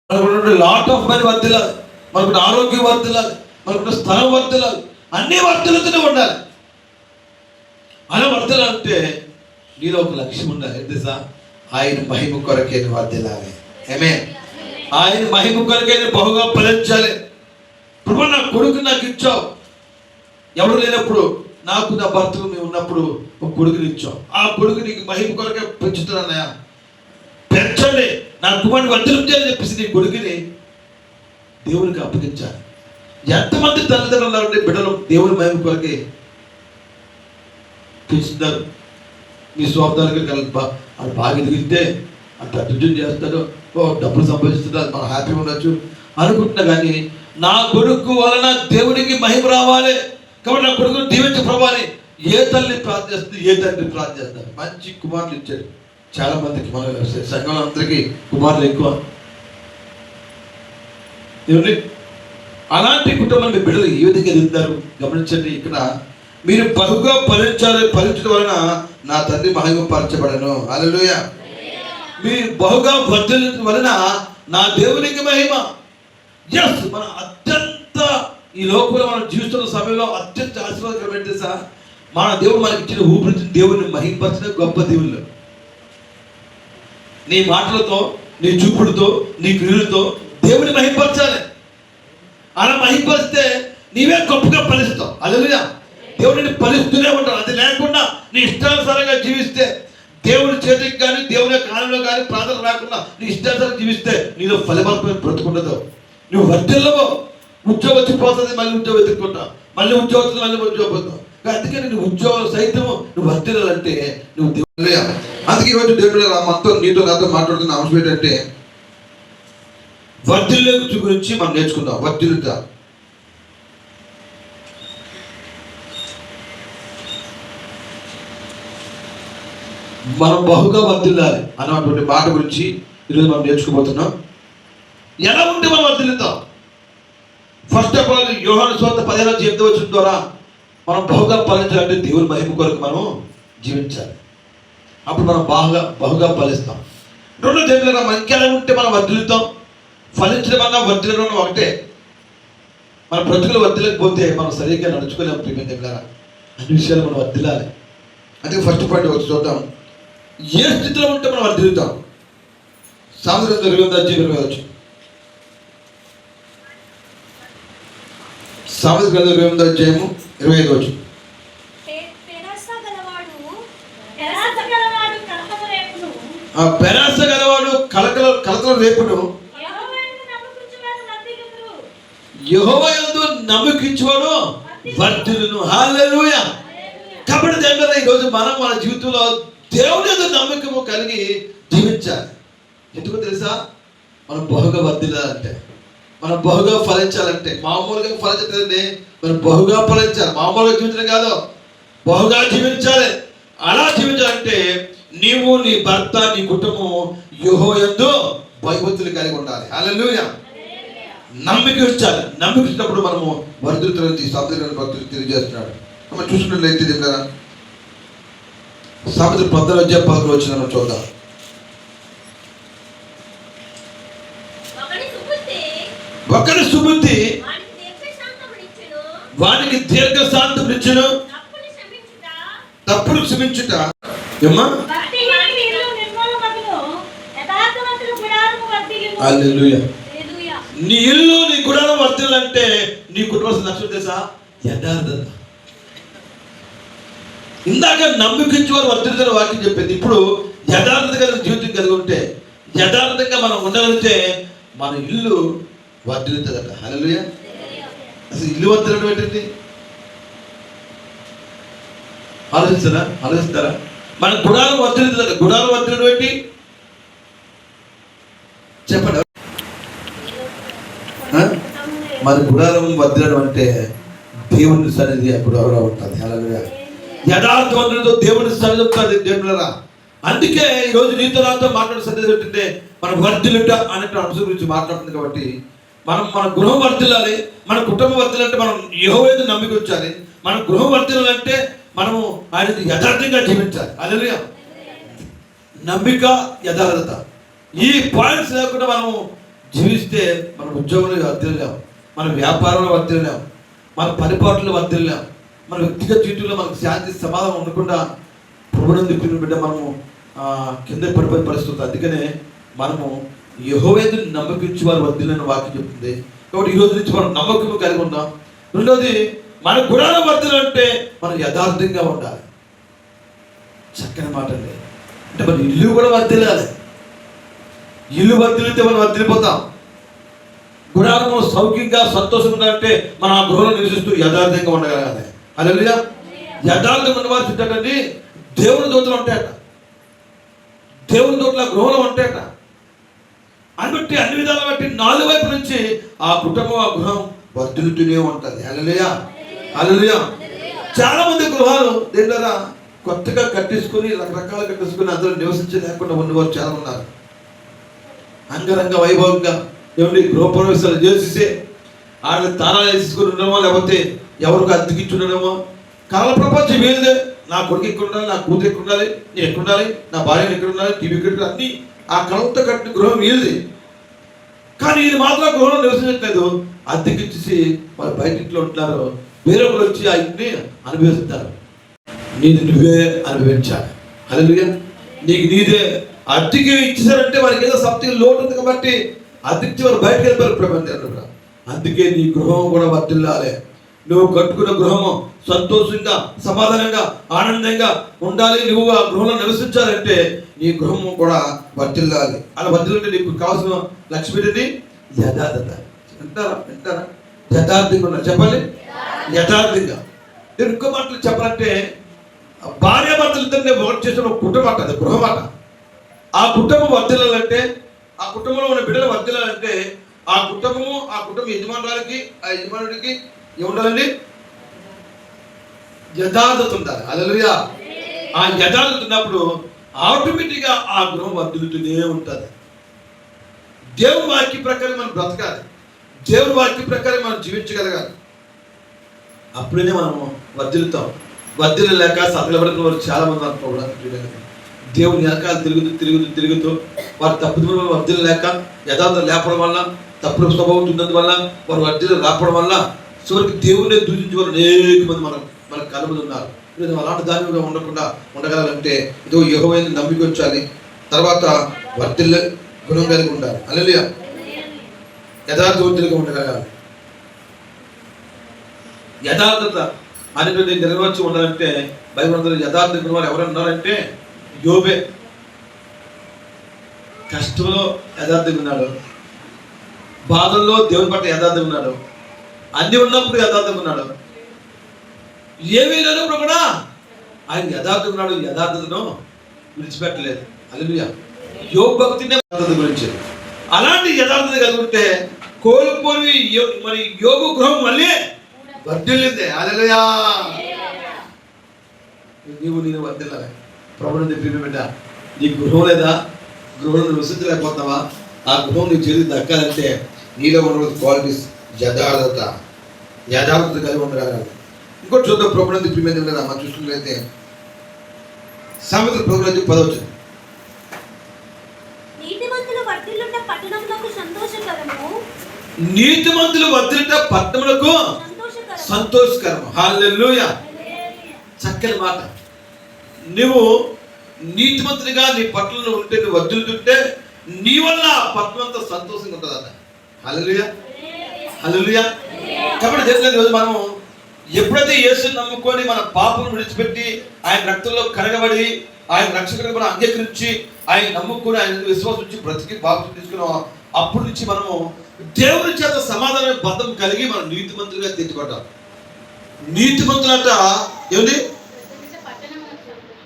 మనకు lot of money వర్తిల్లాలి, మనకు ఆరోగ్యం వర్తిల్లాలి, మనకు స్థలం వర్తిల్లాలి, అన్నీ వర్తిల్లుతూనే ఉండాలి. అలా వర్తిల్లాలంటే నీలో ఒక లక్ష్యం ఉండాలి. ఏంటి సార్? ఆయన మహిమ కొరకే వర్తిల్లాలి. ఆమేన్. ఆయన మహిమ కొరకే బహుగా ఫలించాలి. ఇప్పుడు నా కొడుకు నాకు ఇచ్చావు, ఎవరు లేనప్పుడు నాకు నా భర్తకు మేము ఉన్నప్పుడు ఒక కొడుకుని ఇచ్చావు. ఆ కొడుకు నీకు మహిమ కొరకే పెంచుతున్నానయా, పెంచండి, నా కుమారుని వర్తించే అని చెప్పేసి నీ కొడుకుని దేవునికి అప్పగించాలి. ఎంతమంది తల్లిదండ్రులు ఉండే బిడ్డలు దేవుని మహిమ కొరకే పెంచుతున్నారు? మీ స్వార్థాలకి అది బాగా ఎదిగితే అంత అభివృద్ధి చేస్తాడు, డబ్బులు సంపాదిస్తున్నాడు, మనం హ్యాపీగా ఉండొచ్చు అనుకుంటున్నా. కానీ నా కొడుకు వలన దేవునికి మహిమ రావాలి కాబట్టి నా కొడుకుని దీవించే ప్రభాని ఏ తల్లి ప్రార్థిస్తుంది, ఏ తండ్రి ప్రార్థిస్తారు? మంచి కుమారులు ఇచ్చాడు చాలా మందికి, మన సంఘంలో అందరికీ కుమారులు ఎక్కువ. ఏమండి, అలాంటి కుటుంబాలు మీ బిడ్డలు ఏ విధంగా ఎదుగుతారు గమనించండి. ఇక్కడ మీరు బహుగా ఫలించడం వలన నా తండ్రి మహిమపరచబడను. హల్లెలూయా. మీరు బహుగా వర్ధిల్లడం వలన నా దేవునికి మహిమ. ఎస్, మన అత్యంత ఈ లోకంలో మనం జీవిస్తున్న సమయంలో అత్యంత ఆశీర్వాదకరం ఏంటి సార్? మన దేవుడు మనకి ఇచ్చిన ఊపిరిని దేవుడిని మహిమపరచిన గొప్ప దేవుళ్ళు. నీ మాటలతో, నీ చూపుడుతో, నీ క్రియలతో దేవుని మహిమపరచాలి. అలా మహిమపరిస్తే నీవే గొప్పగా ఫలిస్తావు. హల్లెలూయా. దేవుడిని ఫలిస్తూనే ఉంటావు. అది లేకుండా నీ ఇష్టానుసారంగా జీవిస్తే, దేవుడి చేతికి కానీ దేవుని కాలంలో కానీ ప్రార్థన రాకుండా నీ ఇష్టానుసారంగా జీవిస్తే నీలో ఫలిమల్పై బ్రతుకుండదు. నువ్వు వర్ధిల్లవో, ఉద్యోగం వచ్చిపోతుంది, మళ్ళీ ఉద్యోగం ఎత్తుకుంటావు, మళ్ళీ ఉద్యోగం వస్తుంది, మళ్ళీ ఉద్యోగం పోతావు. అందుకే నువ్వు ఉద్యోగం సైతం నువ్వు వర్ధిల్లాలంటే నువ్వు దేవుడు. అందుకే ఈరోజు దేవుడు మనతో నీతో నాతో మాట్లాడుతున్న అంశం ఏంటంటే వర్ధిల్లే గురించి మనం నేర్చుకుందాం. వర్ధిల్లుతా. మనం బహుగా వర్ధిల్లాలి అన్నటువంటి మాట గురించి ఈరోజు మనం నేర్చుకోబోతున్నాం. ఎలా ఉంటే మనం వర్ధిల్లుతాం? ఫస్ట్ ఆఫ్ ఆల్ యోహాను సువార్త 15:8 ద్వారా మనం బహుగా ఫలించాలంటే దేవుని మహిమ కొరకు మనం జీవించాలి. అప్పుడు మనం బహుగా ఫలిస్తాం. రెండో దేవుడు మనం ఇంకెలా ఉంటే మనం వర్ధిల్లుతాం? ఫలించడం అన్నా వర్ధిల్లడం ఒకటే. మన బ్రతుకులు వర్ధిల్లకపోతే మనం సరిగ్గా నడుచుకోలేము. ప్రియమైన దేవుడా, అన్ని విషయాలు మనం వర్ధిల్లాలి. అందుకే ఫస్ట్ పాయింట్ వచ్చి చూద్దాం. ఏ స్థితిలో ఉంటే మనం వర్ధిల్లుతాం? సామెతల 28:28. సామెతల 28:25. పెరాస గలవాడు కలకల రేపును, యెహోవా యందు నమ్మకించువాడు వర్ధిల్లును. హల్లెలూయా. కాబట్టి దేవుడా, ఈరోజు మనం మన జీవితంలో దేవుని యందు నమ్మకము కలిగి జీవించాలి. ఎందుకో తెలుసా? మనం బహుగా వర్ధిల్లాలంటే, మనం బహుగా ఫలించాలంటే, మామూలుగా ఫలించదండి, మనం బహుగా ఫలించాలి. మామూలుగా జీవించడం కాదు, బహుగా జీవించాలి. అలా జీవించాలంటే నీవు, నీ భర్త, నీ కుటుంబం యెహోవా యందు భయభక్తులు కలిగి ఉండాలి. హల్లెలూయా. నమ్మిక ఉంచాలి. నమ్మిక ఇచ్చినప్పుడు మనము వర్ధిల్లుతున్నది సామెతల భక్తులు తెలియజేస్తున్నాడు. మనం చూసినట్లయితే దగ్గర సామెతలు 14:11 చూద్దాం. ఒకరి సుబుద్ధి వానికి దీర్ఘశాంతమునిచ్చును, తప్పులు క్షమించుట. హల్లెలూయా. నీ ఇల్లు, నీ గుడారం వర్ధిల్లాలంటే నీ కుటుంబం లక్ష్యం తెలుసా? యథార్థత. ఇందాక నమ్మకించి వారు వర్ధిల్లుతారు వాక్యం చెప్పింది. ఇప్పుడు యథార్థత కలిగిన జీవితం కలిగి ఉంటే, యథార్థంగా మనం ఉండగలిగితే మన ఇల్లు వర్ధిల్లుతుందట. హల్లెలూయా. అసలు ఇల్లు వర్ధిల్లడం ఏంటండి? ఆలోచిస్తారా? మన గుడారం వర్ధిల్లుతుందట. గుడారం వర్ధిల్లడం ఏంటి చెప్పండి? మన గుడారం వర్ధిల్లడం అంటే దేవుని సన్నిధి ఆ గుడారంలో ఉంటుంది. హల్లెలూయా. యథార్థవంతులతో దేవుని సన్నిధి ఉంటుంది దేవుళ్ళరా. అందుకే ఈరోజు నీతో నాతో మాట్లాడే సన్నిధి ఏంటంటే మనం వర్ధిల్లుట అనే అంశం గురించి మాట్లాడుతుంది. కాబట్టి మన గృహం వర్ధిల్లాలి, మన కుటుంబం వర్ధిల్లాలంటే మనం యెహోవా యందు నమ్మిక ఉంచాలి. మన గృహం వర్ధిల్లాలంటే మనము ఆయన యథార్థంగా జీవించాలి. హల్లెలూయా. నమ్మిక, యథార్థత, ఈ పాయింట్స్ లేకుండా మనము జీవిస్తే మన ఉద్యోగంలో వర్తిల్లాం, మన వ్యాపారంలో వర్తిల్లాం, మన పరిపాలనలో వర్తిల్లాం, మన వ్యక్తిగత జీవితంలో మనకు శాంతి సమాధానం ఉండకుండా ప్రభునందు ప్రియుని బిడ్డ మనము కింద పడిపోయే పరిస్థితి. అందుకనే మనము యెహోవాను నమ్మకించి వారు వర్ధిల్లని వాక్యం చెప్తుంది. కాబట్టి ఈ రోజు నుంచి మనం నమ్మకం కలిగి ఉన్నాం. రెండోది, మన గుణాలు వర్ధిల్లాలంటే మనం యథార్థంగా ఉండాలి. చక్కని మాట అండి. అంటే మన ఇల్లు కూడా వర్ధిల్లాలి. ఇల్లు వర్ధిల్లితే మనం వర్ధిల్లిపోతాం. గుణాలను సౌఖ్యంగా సంతోషంగా ఉండాలంటే మనం ఆ గృహంలో నివసిస్తూ యథార్థంగా ఉండగలగాలి. హల్లెలూయా. యథార్థంగా ఉన్నవారు చుట్టాడండి దేవుని దూతలు ఉంటాయట, దేవుని దూతల గృహంలో ఉంటాయట. అని బట్టి అన్ని విధాలు బట్టి 4 వైపు నుంచి ఆ కుటుంబం ఆ గృహం వర్ధిల్లుతూనే ఉంటుంది. హల్లెలూయా, హల్లెలూయా. చాలా మంది గృహాలు దేని ద్వారా కొత్తగా కట్టించుకుని రకరకాలు కట్టించుకుని అందులో నివసించలేకుండా ఉన్నవారు చాలా ఉన్నారు. అంగరంగ వైభవంగా ఏమండి గృహప్రవేశాలు చేసేసి ఆడ తాళాలు వేసుకుని ఉండడమో, లేకపోతే ఎవరికి అద్దెకిచ్చుండడమో. కళల ప్రపంచం ఏదే, నా కొడుకు ఎక్కడ ఉండాలి, నా కూతురు ఎక్కడ ఉండాలి, నేను ఎక్కడ ఉండాలి, నా భార్యను ఎక్కడ ఉండాలి, టీవీ ఎక్కడ, అన్నీ ఆ కళతో కట్టిన గృహం ఏది. కానీ ఇది మాత్రం గృహంలో నివసించట్లేదు, అద్దెకిచ్చేసి వాళ్ళు బయట ఇంట్లో ఉంటున్నారు. వేరొకరు వచ్చి ఆ ఇంటిని అనుభవిస్తారు. నీది నువ్వే అనుభవించాలి. హల్లెలూయా. నీకు నీదే అద్దెకి ఇచ్చేసారంటే వారికి ఏదో సంథింగ్ లోటు ఉంది కాబట్టి అద్దెకి వారు బయటకు వెళ్ళిపోయారు ప్రపంచంలో. అందుకే నీ గృహం కూడా వర్ధిల్లాలి. నువ్వు కట్టుకున్న గృహము సంతోషంగా, సమాధానంగా, ఆనందంగా ఉండాలి. నువ్వు ఆ గృహంలో నివసించాలంటే నీ గృహము కూడా వర్ధిల్లాలి. అలా వర్ధిల్లంటే నీకు కావాల్సిన లక్ష్మిని యథార్థత. వింటారా? యథార్థంగా ఉన్నారు. చెప్పాలి, యథార్థంగా. నేను ఇంకో మాటలు చెప్పాలంటే భార్యాభర్తలు ఇద్దరిని ఒకటి చేసిన ఒక కుటుంబం అంట, అది గృహం అంట. ఆ కుటుంబం వర్ధిల్లాలంటే, ఆ కుటుంబంలో ఉన్న బిడ్డలు వర్ధిల్లాలంటే ఆ కుటుంబ యజమానురాలకి ఆ యజమానుడికి ఏముండాలండి? యథార్థత ఉండాలి. హల్లెలూయా. ఆ యథార్థత ఉన్నప్పుడు ఆటోమేటిక్గా ఆ గృహం వర్ధిల్లుతూనే ఉంటుంది. దేవుని వాక్య ప్రకారం మనం బ్రతకాలి, దేవుని వాక్య ప్రకారం మనం జీవించగలగాలి. అప్పుడే మనము వర్ధిల్లుతాం. వర్ధిల్లలేక సతలబడిన వారు చాలా మంది అనుకోవడానికి దేవుని వెనకాల తిరుగుతూ వారు తప్పుదల వర్ధిల్లలేక, యథార్థం లేపడం వల్ల, తప్పుడు స్వభావం ఉన్నందువల్ల, వారు వర్ధిల్ల రాపడం వల్ల చివరికి దేవునే దూషించే వారు అనేక మంది మనకు కలుగులు ఉన్నారు. అలాంటి దానిగా ఉండకుండా ఉండగలంటే ఇదో యెహోవాను నమ్మిక ఉంచాలి. తర్వాత వర్ధిల్ల గుణం కలిగి ఉండాలి. హల్లెలూయా. యథార్థవంతులుగా ఉండగలగాలి. యథార్థత అనేటువంటి నెరవేర్చి ఉండాలంటే బైబిల్ యథార్థ వారు ఎవరు ఉన్నారంటే యోబే. కష్టంలో యథార్థంగా ఉన్నాడు, బాధల్లో దేవుని పట్ల యథార్థంగా ఉన్నాడు, అన్ని ఉన్నప్పుడు యథార్థంగా ఉన్నాడు, ఏమీ లేనప్పుడు కూడా ఆయన యథార్థంగా ఉన్నాడు. యథార్థతను విడిచిపెట్టలేదు. హల్లెలూయా. యోబు భక్తినే యథార్థత గురించి. అలాంటి యథార్థత కలిగి ఉంటే కోల్పోయి మరి యోబు గృహం మళ్ళీ వర్ధిల్లింది. హల్లెలూయా. నేను వర్ధిల్లాలి. ప్రభువుని ప్రియ బిడ్డ, నీ గృహం లేదా? గృహంలో నివసించలేకపోతున్నావా? ఆ గృహం నీ చేతికి దక్కాలంటే నీలో ఉన్న క్వాలిటీస్ యథార్థత కలిగి ఉండగలగాలి. ఇంకోటి చూద్దాం. ప్రభువుని ప్రియ బిడ్డ కదా మనం చూసుకున్నట్లయితే సామెతల ప్రభువుని 10వ నీతిమంతులు వర్ధిల్లుట పట్టణములకు సంతోషకరము. హల్లెలూయా. చక్కని మాట. నువ్వు నీతిమంతునిగా నీ పట్టణంలో ఉంటే, నువ్వు వర్ధిల్లుతుంటే నీ వల్ల పట్టణం అంతా సంతోషంగా ఉంటుందట. హల్లెలూయా, హల్లెలూయా. కాబట్టి దేశంలో ఈరోజు మనం ఎప్పుడైతే యేసుని నమ్ముకొని మన పాపం విడిచిపెట్టి ఆయన రక్తంలో కరగబడి ఆయన రక్షకుడిగా మనం అంగీకరించి ఆయన నమ్ముకొని ఆయన విశ్వాసం నుంచి బ్రతికి బాప్తిసం తీసుకున్నాం, అప్పటి నుంచి మనము దేవుని చేత సమాధాన బంధం కలిగి మనం నీతిమంతులుగా తీర్చుకుంటాం. నీతిమంతులట ఏమిటి?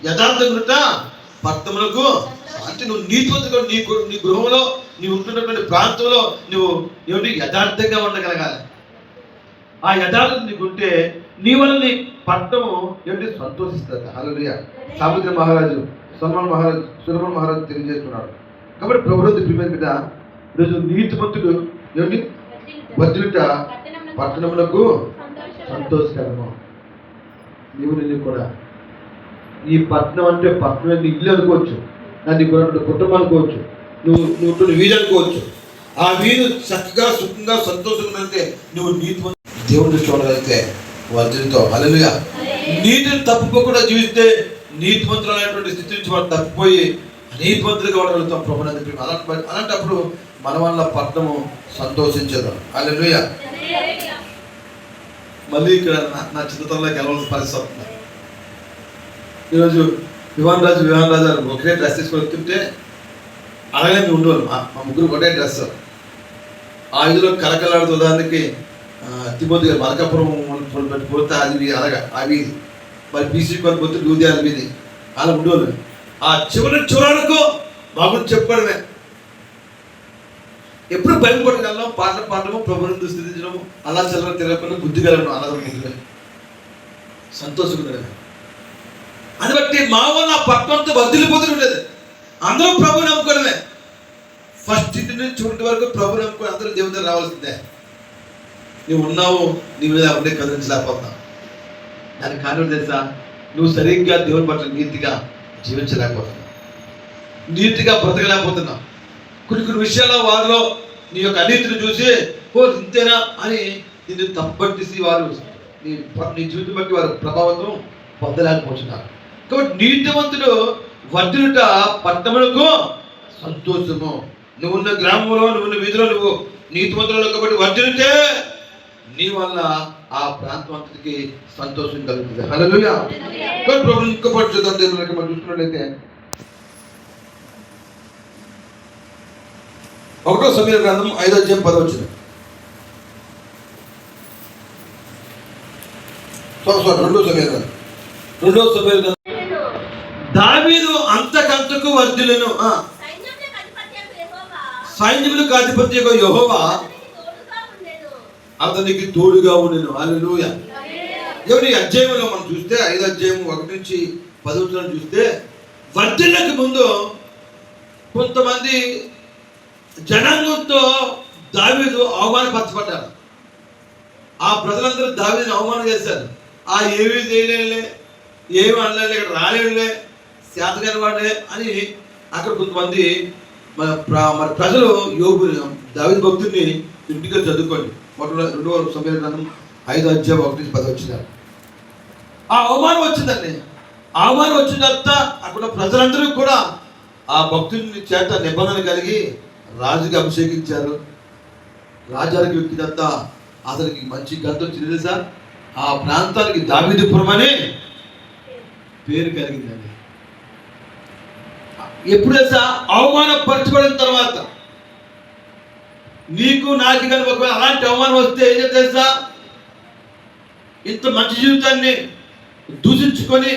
యథార్థంగా పట్టణములకు. అంటే నువ్వు నీతిమంతుగా నీ గృహంలో నీవు ఉంటున్నటువంటి ప్రాంతంలో నువ్వు ఏమిటి? యథార్థంగా ఉండగలగాలి. ఆ యథార్థం నీకుంటే నీ వల్ల నీ పట్టణము ఏమిటి? సంతోషిస్తుంది. హల్లెలూయా. సావిత్రి మహారాజు సులభన్ మహారాజు తెలియజేస్తున్నాడు. కాబట్టి ప్రభుత్వ ప్రియ బిడ్డ, ఈరోజు నీతిమంతుడు ఏమిటి? వర్ధిల్లుట పట్టణములకు సంతోషకరము. నీవు నిన్ను కూడా ఈ పట్టణం అంటే పట్టణం నీ ఇల్లు అనుకోవచ్చు, నీ కుటుంబం అనుకోవచ్చు, నువ్వు వీలు అనుకోవచ్చు. ఆ వీధి చక్కగా సుఖంగా సంతోషంగా ఉంటే నువ్వు నీతి దేవుడిని చూడగలిగితే వర్ధులతో హల్లెలూయా. నీతిని తప్పుకోకుండా జీవిస్తే నీతిమంతులైనటువంటి స్థితి నుంచి వాళ్ళు తప్పిపోయి నీతిమంతులుగా ఉండగలుగుతాం ప్రభు. అలాంటప్పుడు మన వల్ల పట్టణము సంతోషించదు. హల్లెలూయా. మళ్ళీ ఇక్కడ నా చిన్నతనంలోకి వెళ్ళవలసిన పరిస్థితి అవుతుంది. ఈరోజు విహాన్ రాజు ఒకే డ్రెస్ తీసుకొని వస్తుంటే అలాగే మేము ఉండేవాళ్ళు. మా ముగ్గురు ఒకటే డ్రెస్. ఆ ఇదిలో కలకలాడుతూ ఉదాహరణకి తిమ్మోతి గారు మలకాపురం పోతే అది అలాగా అవి మరి బీసీ కొని పోతే దూదేయాల మీది అలా ఉండేవాళ్ళు. ఆ చివరకు మా గురించి చెప్పుకోవడమే. ఎప్పుడు బయట కొట్టగలను, పాటలు పాడము, ప్రభుత్వం స్థితించడము, అలా చల్లడం తిరగకుండా బుద్ధి కలగడం అన్నది సంతోషంగా. అది బట్టి మా వల్ల పట్టణంతో వదిలిపోతూ ఉండేది. అందరూ ప్రభు నమ్ముకోవడమే. ఫస్ట్ ఇంటి నుంచి చూడండి వరకు ప్రభు నమ్ముకొని అందరూ దేవుని దగ్గర రావాల్సిందే. నువ్వు ఉన్నావు, నీ మీద ఉండే కదిలించలేకపోతున్నావు. దానికి కారణం తెలుసా? నువ్వు సరిగ్గా దేవుని పట్ల నీతిగా జీవించలేకపోతున్నావు, నీతిగా బ్రతకలేకపోతున్నావు. కొన్ని విషయాల్లో వారిలో నీ యొక్క అనీతిని చూసి ఇంతేనా అని నిన్ను తప్పట్టేసి వారు నీ జీవితం బట్టి వారు ప్రభావం పొందలేకపోతున్నారు. కాబట్టి నీతివంతుడు వర్ధిల్లుట పట్టణములకు సంతోషము. నువ్వు ఉన్న గ్రామంలో, నువ్వు ఉన్న వీధిలో నువ్వు నీతివంతులలో కాబట్టి వర్ధిల్లితే నీ వల్ల ఆ ప్రాంతం అంతటికి సంతోషం కలుగుతుంది. హల్లెలూయా. ప్రభు ఇంకొకటి చూద్దాం. దేవునికి మనం చూసుకున్నట్లయితే 1వ సమూయేలు గ్రంథం 5వ అధ్యాయం 10వ వచనం. 2వ సమూయేలు గ్రంథం. దావీదు అంతకంతకు వర్ధిల్లును. సైన్యములకు అధిపత్యకు యెహోవా అతనికి తోడుగా ఉండెను. హల్లెలూయా. ఎవరి అధ్యాయంలో మనం చూస్తే 5వ అధ్యాయం 1 నుంచి 10 వచనం చూస్తే వర్ధిల్లకి ముందు కొంతమంది జనాంగంతో దావీదు అవమానపరచబడ్డారు. ఆ ప్రజలందరూ దావీదుని అవమానం చేశారు. ఏమీ చేయలేలే, ఏమి అనలే, ఇక్కడ రాలేడులే, శాతగాని వాడే అని అక్కడ కొంతమంది మరి ప్రజలు యోగు దావీదు భక్తుడిని ఇంటిగా చదువుకోండి. 2వ సమూయేలు గ్రంథం 5వ అధ్యాయం 1 నుంచి 10 వచ్చినారు. ఆ అవమానం వచ్చిందండి. అవమానం వచ్చిన తర్వాత అక్కడ ప్రజలందరూ కూడా ఆ భక్తుని చేత నిబంధన కలిగి రాజుకి అభిషేకించారు. రాజానికి వ్యక్తిదంతా అతనికి మంచి గంట వచ్చింది సార్. ఆ ప్రాంతానికి దావీదుపురం అనే పేరు కలిగిందండి. ఎప్పుడైనా అవమానపరచబడిన తర్వాత నీకు నాకు కనుక ఒకవేళ అలాంటి అవమానం వస్తే ఏం తెలుసా? ఇంత మంచి జీవితాన్ని దూషించుకొని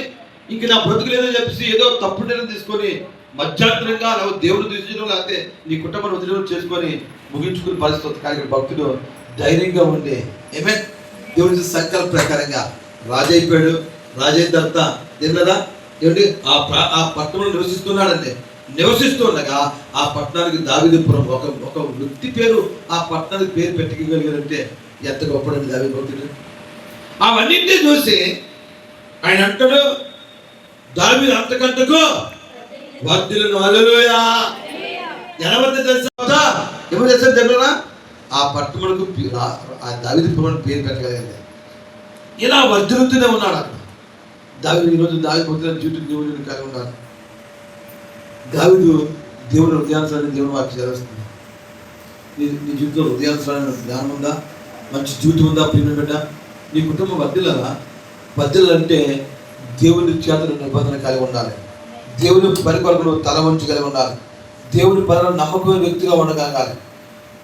ఇంక నా బ్రతుకు లేదని చెప్పేసి ఏదో తప్పు నిర్ణయం తీసుకొని మధ్యాంతరంగా దేవుడు దూషించడం, లేకపోతే నీ కుటుంబాన్ని వదిలేని చేసుకొని ముగించుకునే పరిస్థితి. కానీ భక్తుడు ధైర్యంగా ఉండే ఏమే దేవుడి సంకల్ప ప్రకారంగా రాజు అయిపోయాడు. రాజు అయిన తర్వాత కదా ఏమిటి ఆ పట్టణంలో నివసిస్తున్నాడండి. నివసిస్తుండగా ఆ పట్టణానికి దావీదుపురం ఒక వ్యక్తి పేరు ఆ పట్టణానికి పేరు పెట్టుకోగలిగారంటే ఎంత గొప్పడండి దావీదు భక్తుడు. అవన్నింటినీ చూసి ఆయన అంటాడు, దావీదు అంతకంతకు వర్ధిల్లును. హల్లెలూయా. ఎలా వర్ధిల్లు తెలుసా? ఎవరు చేస్తారు తెలుసా? ఆ పట్టణములకు ఆ దావీదుపురం పేరు పెట్టగలిగారు. ఇలా వర్ధిల్లుతూనే ఉన్నాడు అక్కడ దావీదు. ఈరోజు దావీదు భక్తుల జీవితం దేవుడిని కలిగి ఉన్నారు. దావీదు దేవుని హృదయానుసారాన్ని దేవుని వాక్యం చదివిస్తుంది. నీ జీవితంలో హృదయానుసారమైన జ్ఞానం ఉందా? మంచి జీవితం ఉందా? ప్రియమైన బిడ్డ, నీ కుటుంబం వర్ధిల్లాలంటే దేవుని చేతులు నిబంధన కలిగి ఉండాలి. దేవుని పని కొరకు నువ్వు తల వంచి కలిగి ఉండాలి. దేవుని పనిలో నమ్మకమైన వ్యక్తిగా ఉండగలగాలి.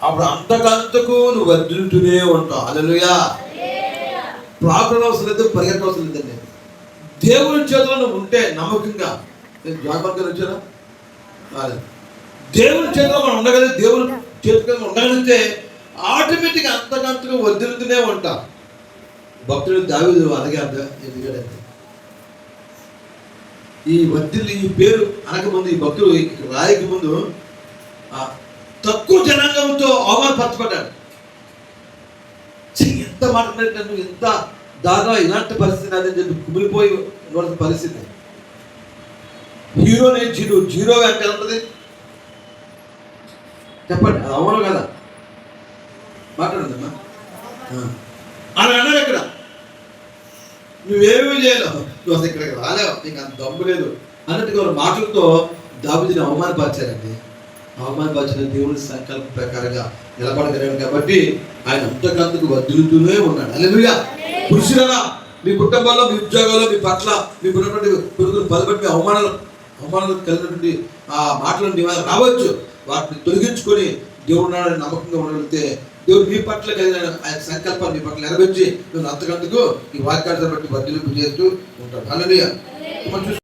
అప్పుడు అంతకంతకు నువ్వు వర్ధిల్లుతూనే ఉంటావు. హల్లెలూయా. ప్రార్థన అవసరం లేదు, పరిగెత్త అవసరం లేదండి. దేవుని చేతిలో నువ్వు ఉంటే నమ్మకంగా, నేను జాగ్రత్తగా వచ్చానా? దేవుని చేతిలో మనం ఉండగలిగితే, దేవుని చేతిలో ఉండగలిగితే ఆటోమేటిక్గా అంతకంతకు వర్ధిల్లుతూనే ఉంటాం. భక్తుడు దావీదు అలాగే ఎందుకంటే ఈ వర్ధిల్లు ఈ పేరు అనకముందు, ఈ భక్తుడు రాయక ముందు తక్కువ జనాంగంతో అవమానపరచబడ్డాడు. ఎంత మాట్లాడినట్టు, ఎంత దాదాపు ఇలాంటి పరిస్థితి అని చెప్పి కుమిలిపోయి ఉన్న పరిస్థితి. హీరోనే జీరో అంటే ఉంటుంది. చెప్పండి, అది అవును కదా? మాట్లాడదమ్మా. అని అన్నాడు ఇక్కడ. నువ్వేమీ చేయలేవు, నువ్వు అసలు ఇక్కడికి రాలేవు, నీకు అంత దమ్ము లేదు అన్నట్టుగా వాళ్ళ మాటలతో దావీదుని అవమానపరిచారండి. అవమానపరిచిన దేవుని సంకల్ప ప్రకారంగా నిలబడగలిగాడు కాబట్టి ఆయన అంతకంతకు వదులుతూనే ఉన్నాడు. హల్లెలూయా. పురుషులారా, మీ కుటుంబంలో, మీ ఉద్యోగాల్లో, మీ పట్ల మీకు ఉన్నటువంటి పురుగులు పదబట్టి అవమానాలు కలిగినటువంటి ఆ మాటలను నీ మీద రావచ్చు. వాటిని తొలగించుకొని దేవుడు నమ్మకంగా ఉండగలిగితే దేవుడు మీ పట్ల కలిగిన ఆయన సంకల్పాన్ని మీ పట్ల నెరవేర్చి నువ్వు అంతకంతకు ఈ వాక్యాలను బట్టి వర్ధిల్లింపు చేస్తూ ఉంటాడు. హల్లెలూయా.